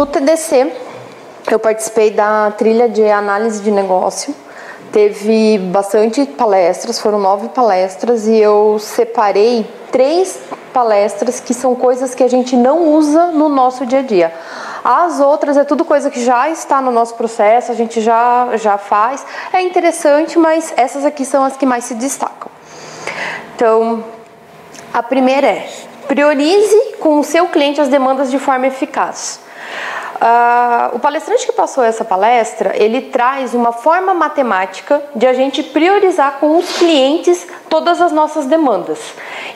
No TDC, eu participei da trilha de análise de negócio. Teve bastante palestras, foram 9 palestras, e eu separei 3 palestras que são coisas que a gente não usa no nosso dia a dia. As outras é tudo coisa que já está no nosso processo, a gente já faz. É interessante, mas essas aqui são as que mais se destacam. Então, a primeira é: priorize com o seu cliente as demandas de forma eficaz. O palestrante que passou essa palestra, ele traz uma forma matemática de a gente priorizar com os clientes todas as nossas demandas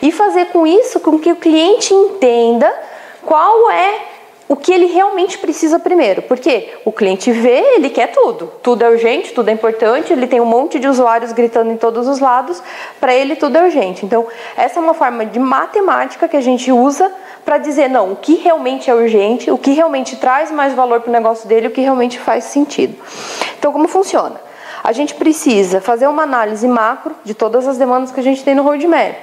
e fazer com isso com que o cliente entenda qual é o que ele realmente precisa primeiro, porque o cliente vê, ele quer tudo é urgente, tudo é importante, ele tem um monte de usuários gritando em todos os lados, para ele tudo é urgente. Então, essa é uma forma de matemática que a gente usa para dizer, não, o que realmente é urgente, o que realmente traz mais valor para o negócio dele, o que realmente faz sentido. Então, como funciona? A gente precisa fazer uma análise macro de todas as demandas que a gente tem no roadmap.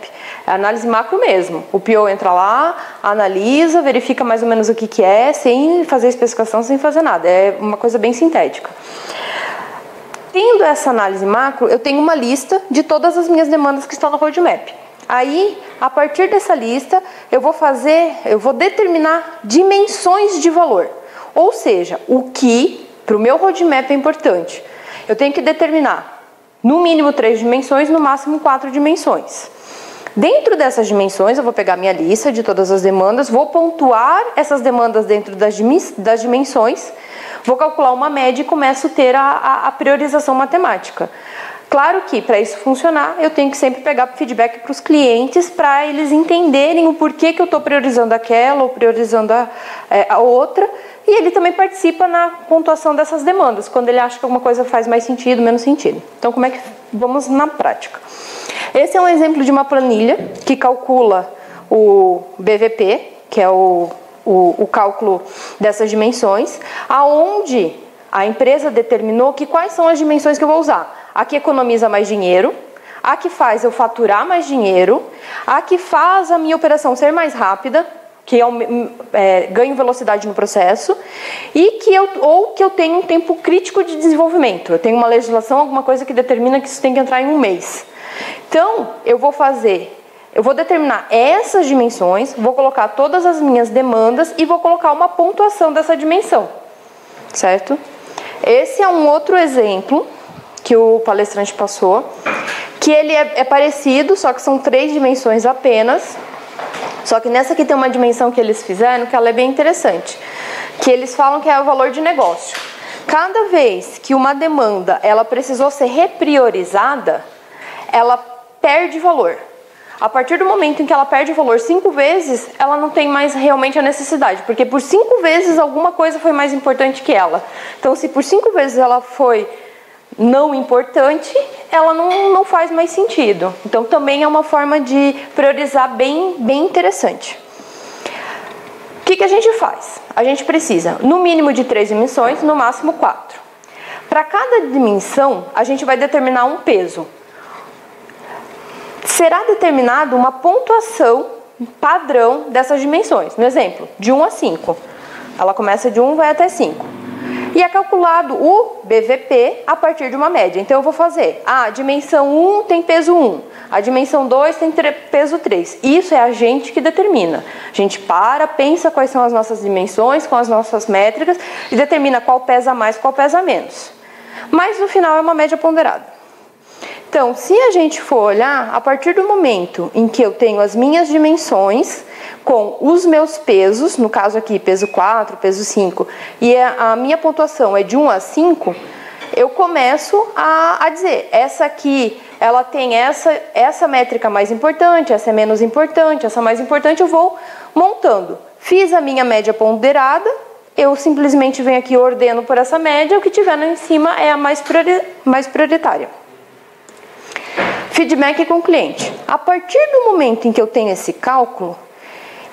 É análise macro mesmo. O PO entra lá, analisa, verifica mais ou menos o que é, sem fazer especificação, sem fazer nada. É uma coisa bem sintética. Tendo essa análise macro, eu tenho uma lista de todas as minhas demandas que estão no roadmap. Aí, a partir dessa lista, eu vou determinar dimensões de valor. Ou seja, o que para o meu roadmap é importante. Eu tenho que determinar no mínimo 3 dimensões, no máximo 4 dimensões. Dentro dessas dimensões, eu vou pegar minha lista de todas as demandas, vou pontuar essas demandas dentro das dimensões, vou calcular uma média e começo a ter a priorização matemática. Claro que, para isso funcionar, eu tenho que sempre pegar feedback para os clientes, para eles entenderem o porquê que eu estou priorizando aquela ou priorizando a outra. E ele também participa na pontuação dessas demandas, quando ele acha que alguma coisa faz mais sentido, menos sentido. Então, como é que vamos na prática? Esse é um exemplo de uma planilha que calcula o BVP, que é o cálculo dessas dimensões, aonde a empresa determinou quais são as dimensões que eu vou usar. A que economiza mais dinheiro, a que faz eu faturar mais dinheiro, a que faz a minha operação ser mais rápida, que ganho velocidade no processo, e que eu tenho um tempo crítico de desenvolvimento. Eu tenho uma legislação, alguma coisa que determina que isso tem que entrar em 1 mês. Então, eu vou determinar essas dimensões, vou colocar todas as minhas demandas e vou colocar uma pontuação dessa dimensão, certo? Esse é um outro exemplo que o palestrante passou, que ele é parecido, só que são 3 dimensões apenas. Só que nessa aqui tem uma dimensão que eles fizeram que ela é bem interessante, que eles falam que é o valor de negócio. Cada vez que uma demanda ela precisou ser repriorizada, ela perde valor. A partir do momento em que ela perde valor 5 vezes, ela não tem mais realmente a necessidade, porque por 5 vezes alguma coisa foi mais importante que ela. Então, se por 5 vezes ela foi não importante, ela não faz mais sentido. Então, também é uma forma de priorizar bem interessante. O que a gente faz? A gente precisa, no mínimo, de 3 dimensões, no máximo 4. Para cada dimensão, a gente vai determinar um peso. Será determinada uma pontuação padrão dessas dimensões. No exemplo, de 1 a 5. Ela começa de 1 e vai até 5. E é calculado o BVP a partir de uma média. Então, eu vou fazer, a dimensão 1 tem peso 1, a dimensão 2 tem peso 3. Isso é a gente que determina. A gente pensa quais são as nossas dimensões, com as nossas métricas, e determina qual pesa mais, qual pesa menos. Mas, no final, é uma média ponderada. Então, se a gente for olhar, a partir do momento em que eu tenho as minhas dimensões com os meus pesos, no caso aqui peso 4, peso 5, e a minha pontuação é de 1 a 5, eu começo a dizer, essa aqui, ela tem essa métrica mais importante, essa é menos importante, essa mais importante, eu vou montando. Fiz a minha média ponderada, eu simplesmente venho aqui e ordeno por essa média, o que tiver lá em cima é a mais prioritária. Feedback com o cliente. A partir do momento em que eu tenho esse cálculo,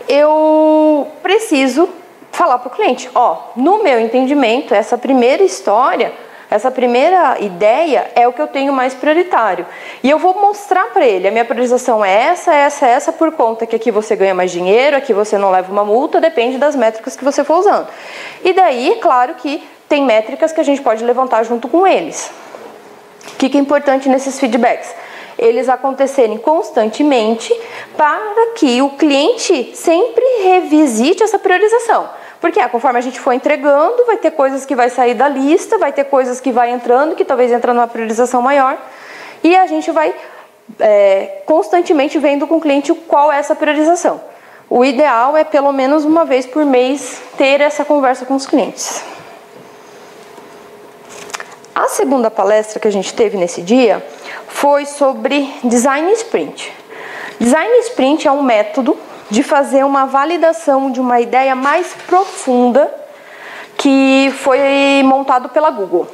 eu preciso falar para o cliente, no meu entendimento, essa primeira história Essa primeira ideia é o que eu tenho mais prioritário. E eu vou mostrar para ele, a minha priorização é essa, por conta que aqui você ganha mais dinheiro, aqui você não leva uma multa, depende das métricas que você for usando. E daí, claro que tem métricas que a gente pode levantar junto com eles. O que é importante nesses feedbacks? Eles acontecerem constantemente para que o cliente sempre revisite essa priorização. Porque conforme a gente for entregando, vai ter coisas que vai sair da lista, vai ter coisas que vai entrando, que talvez entra numa priorização maior. E a gente vai constantemente vendo com o cliente qual é essa priorização. O ideal é pelo menos uma vez por mês ter essa conversa com os clientes. A segunda palestra que a gente teve nesse dia foi sobre Design Sprint. Design Sprint é um método de fazer uma validação de uma ideia mais profunda que foi montado pela Google.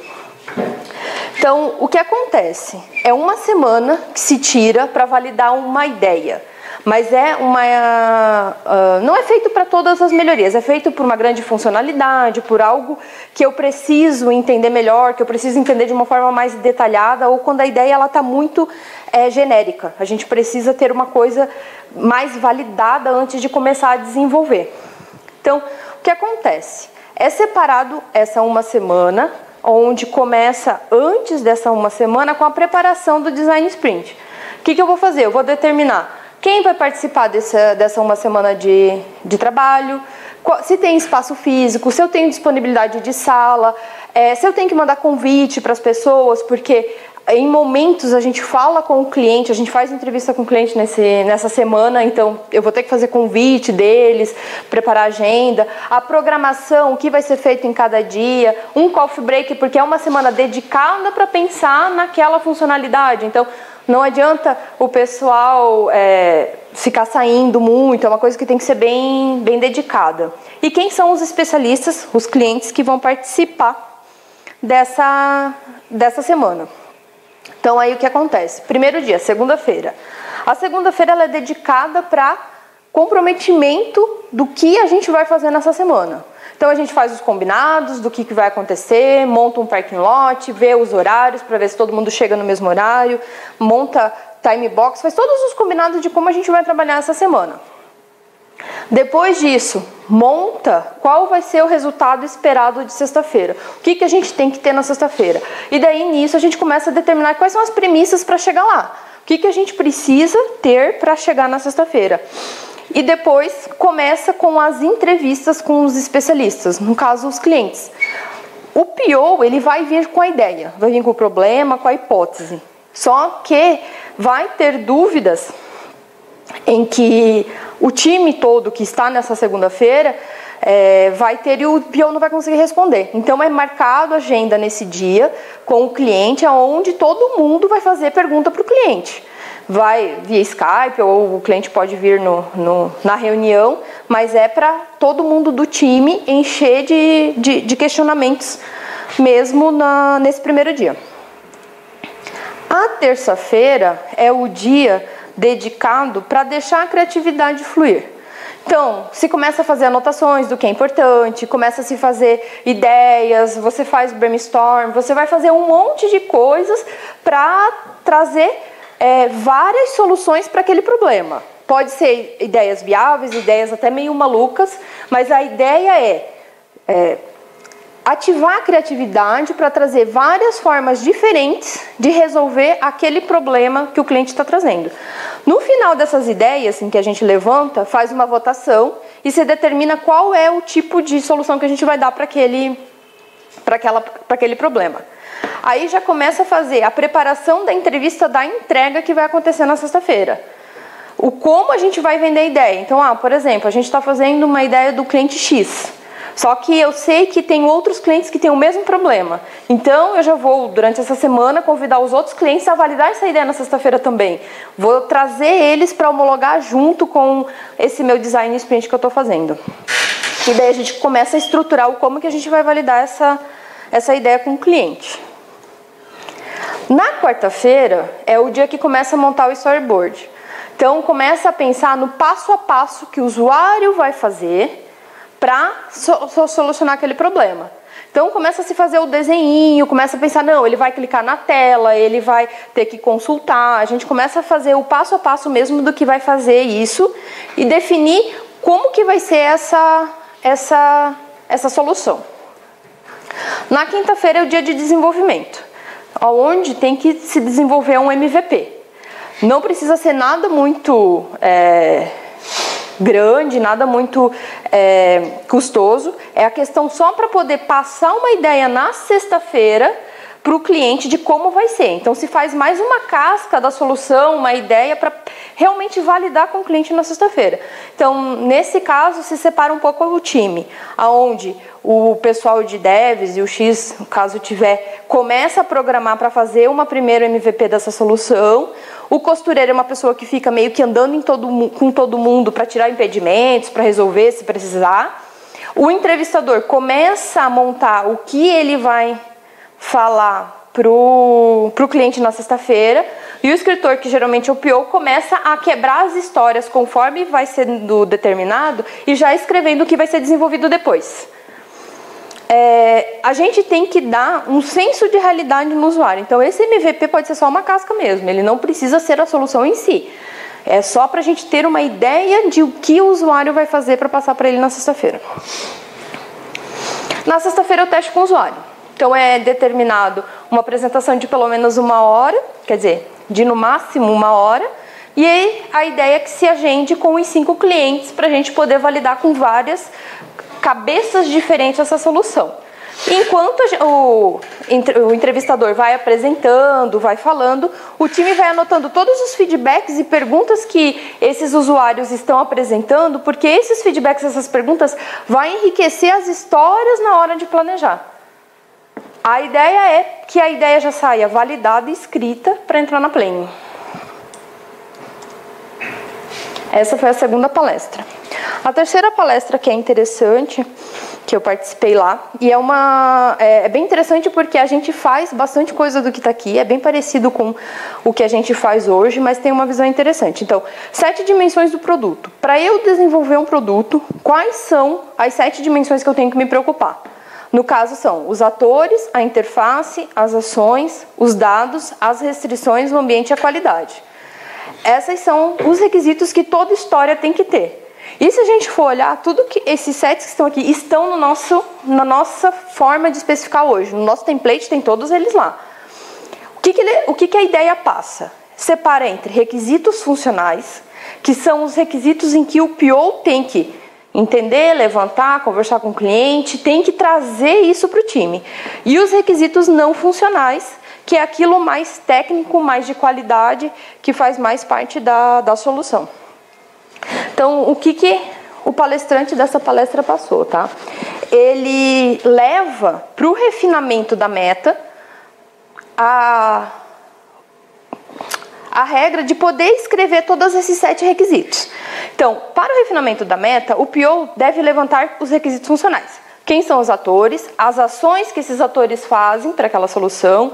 Então, o que acontece? É uma semana que se tira para validar uma ideia, mas não é feito para todas as melhorias, é feito por uma grande funcionalidade, por algo que eu preciso entender melhor, que eu preciso entender de uma forma mais detalhada, ou quando a ideia está muito genérica. A gente precisa ter uma coisa mais validada antes de começar a desenvolver. Então, o que acontece? É separado essa uma semana, onde começa antes dessa uma semana com a preparação do Design Sprint. O que eu vou fazer? Eu vou determinar quem vai participar dessa uma semana de trabalho, se tem espaço físico, se eu tenho disponibilidade de sala, se eu tenho que mandar convite para as pessoas, porque em momentos a gente fala com o cliente, a gente faz entrevista com o cliente nessa semana, então eu vou ter que fazer convite deles, preparar a agenda, a programação, o que vai ser feito em cada dia, um coffee break, porque é uma semana dedicada para pensar naquela funcionalidade. Então, não adianta o pessoal ficar saindo muito, é uma coisa que tem que ser bem dedicada. E quem são os especialistas, os clientes que vão participar dessa semana? Então, aí o que acontece? Primeiro dia, segunda-feira. A segunda-feira ela é dedicada para comprometimento do que a gente vai fazer nessa semana. Então, a gente faz os combinados do que vai acontecer, monta um parking lot, vê os horários para ver se todo mundo chega no mesmo horário, monta time box, faz todos os combinados de como a gente vai trabalhar essa semana. Depois disso, monta qual vai ser o resultado esperado de sexta-feira. O que a gente tem que ter na sexta-feira. E daí, nisso, a gente começa a determinar quais são as premissas para chegar lá. O que a gente precisa ter para chegar na sexta-feira. E depois, começa com as entrevistas com os especialistas, no caso, os clientes. O PO, ele vai vir com a ideia, vai vir com o problema, com a hipótese. Só que vai ter dúvidas em que o time todo que está nessa segunda-feira vai ter e o PO não vai conseguir responder. Então é marcado a agenda nesse dia com o cliente, onde todo mundo vai fazer pergunta para o cliente. Vai via Skype ou o cliente pode vir na reunião, mas é para todo mundo do time encher de questionamentos mesmo nesse primeiro dia. A terça-feira é o dia dedicado para deixar a criatividade fluir. Então, se começa a fazer anotações do que é importante, começa a se fazer ideias, você faz brainstorm, você vai fazer um monte de coisas para trazer várias soluções para aquele problema. Pode ser ideias viáveis, ideias até meio malucas, mas a ideia é ativar a criatividade para trazer várias formas diferentes de resolver aquele problema que o cliente está trazendo. No final dessas ideias em que a gente levanta, faz uma votação e se determina qual é o tipo de solução que a gente vai dar para aquele problema. Aí já começa a fazer a preparação da entrevista da entrega que vai acontecer na sexta-feira. O como a gente vai vender a ideia. Então, por exemplo, a gente está fazendo uma ideia do cliente X. Só que eu sei que tem outros clientes que têm o mesmo problema. Então, eu já vou, durante essa semana, convidar os outros clientes a validar essa ideia na sexta-feira também. Vou trazer eles para homologar junto com esse meu design sprint que eu estou fazendo. E daí a gente começa a estruturar o como que a gente vai validar essa ideia com o cliente. Na quarta-feira é o dia que começa a montar o storyboard. Então, começa a pensar no passo a passo que o usuário vai fazer para solucionar aquele problema. Então começa a se fazer o desenho, começa a pensar, não, ele vai clicar na tela, ele vai ter que consultar. A gente começa a fazer o passo a passo mesmo do que vai fazer isso e definir como que vai ser essa solução. Na quinta-feira é o dia de desenvolvimento, onde tem que se desenvolver um MVP. Não precisa ser nada muito grande, nada muito custoso. É a questão só para poder passar uma ideia na sexta-feira para o cliente de como vai ser. Então se faz mais uma casca da solução, uma ideia para realmente validar com o cliente na sexta-feira. Então nesse caso se separa um pouco o time, aonde o pessoal de devs e o X, caso tiver, começa a programar para fazer uma primeira MVP dessa solução. O costureiro é uma pessoa que fica meio que andando com todo mundo para tirar impedimentos, para resolver se precisar. O entrevistador começa a montar o que ele vai falar pro cliente na sexta-feira, e o escritor, que geralmente é o PO, começa a quebrar as histórias conforme vai sendo determinado e já escrevendo o que vai ser desenvolvido depois. A gente tem que dar um senso de realidade no usuário. Então esse MVP pode ser só uma casca mesmo, ele não precisa ser a solução em si. É só para a gente ter uma ideia de o que o usuário vai fazer para passar para ele na sexta-feira. Na sexta-feira eu testo com o usuário. Então é determinado uma apresentação de pelo menos 1 hora, quer dizer, de no máximo 1 hora, e aí a ideia é que se agende com os 5 clientes para a gente poder validar com várias cabeças diferentes essa solução. Enquanto o entrevistador vai apresentando, vai falando, o time vai anotando todos os feedbacks e perguntas que esses usuários estão apresentando, porque esses feedbacks, essas perguntas, vão enriquecer as histórias na hora de planejar. A ideia é que a ideia já saia validada e escrita para entrar na planning. Essa foi a segunda palestra. A terceira palestra, que é interessante, que eu participei lá, e é bem interessante porque a gente faz bastante coisa do que está aqui, é bem parecido com o que a gente faz hoje, mas tem uma visão interessante. Então, 7 dimensões do produto. Para eu desenvolver um produto, quais são as 7 dimensões que eu tenho que me preocupar? No caso são os atores, a interface, as ações, os dados, as restrições, o ambiente e a qualidade. Esses são os requisitos que toda história tem que ter. E se a gente for olhar, tudo que esses 7 que estão aqui estão na nossa forma de especificar hoje. No nosso template tem todos eles lá. O que a ideia passa? Separa entre requisitos funcionais, que são os requisitos em que o PO tem que entender, levantar, conversar com o cliente, tem que trazer isso para o time. E os requisitos não funcionais, que é aquilo mais técnico, mais de qualidade, que faz mais parte da solução. Então, o que o palestrante dessa palestra passou, tá? Ele leva para o refinamento da meta a regra de poder escrever todos esses 7 requisitos. Então, para o refinamento da meta, o PO deve levantar os requisitos funcionais. Quem são os atores, as ações que esses atores fazem para aquela solução,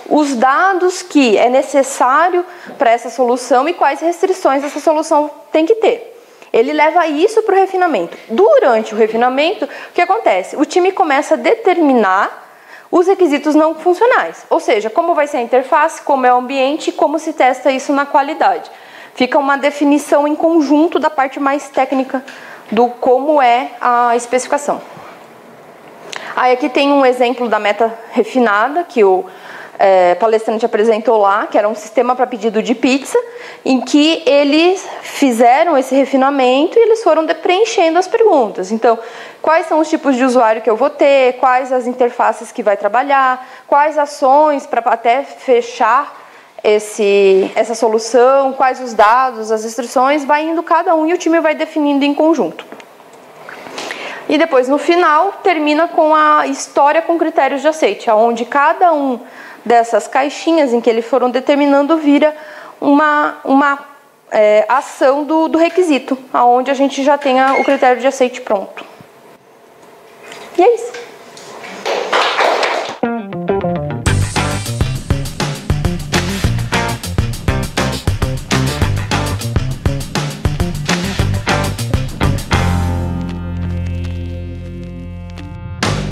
os dados que é necessário para essa solução e quais restrições essa solução tem que ter. Ele leva isso para o refinamento. Durante o refinamento, o que acontece? O time começa a determinar os requisitos não funcionais, ou seja, como vai ser a interface, como é o ambiente e como se testa isso na qualidade. Fica uma definição em conjunto da parte mais técnica do como é a especificação. Aí aqui tem um exemplo da meta refinada que o palestrante apresentou lá, que era um sistema para pedido de pizza, em que eles fizeram esse refinamento e eles foram preenchendo as perguntas. Então, quais são os tipos de usuário que eu vou ter, quais as interfaces que vai trabalhar, quais ações para até fechar essa solução, quais os dados, as instruções, vai indo cada um e o time vai definindo em conjunto. E depois, no final, termina com a história com critérios de aceite, onde cada um dessas caixinhas em que eles foram determinando vira uma ação do requisito, onde a gente já tenha o critério de aceite pronto. E é isso.